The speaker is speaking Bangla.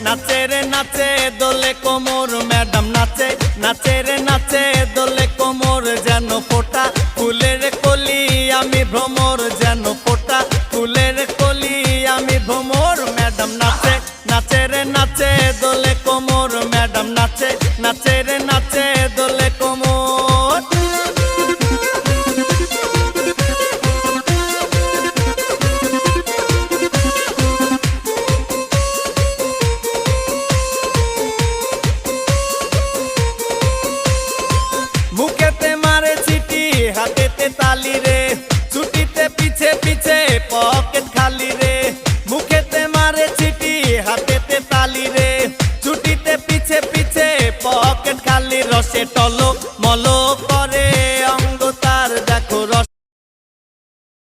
নাচে রে নাচে দোলে কোমর ম্যাডাম নাচে নাচে রে নাচে দোলে কোমর যেন ফোটা ফুলের কলি আমি ভ্রমর যেন ফোটা ফুলের কলি আমি ভ্রমর ম্যাডাম নাচে নাচে রে নাচে দোলে কোমর ম্যাডাম নাচে নাচে রে নাচে দোলে কোমর। মুখেতে মারে চিঠি হাতেতে তালি রে ছুটিতে পিছে পিছে পকেট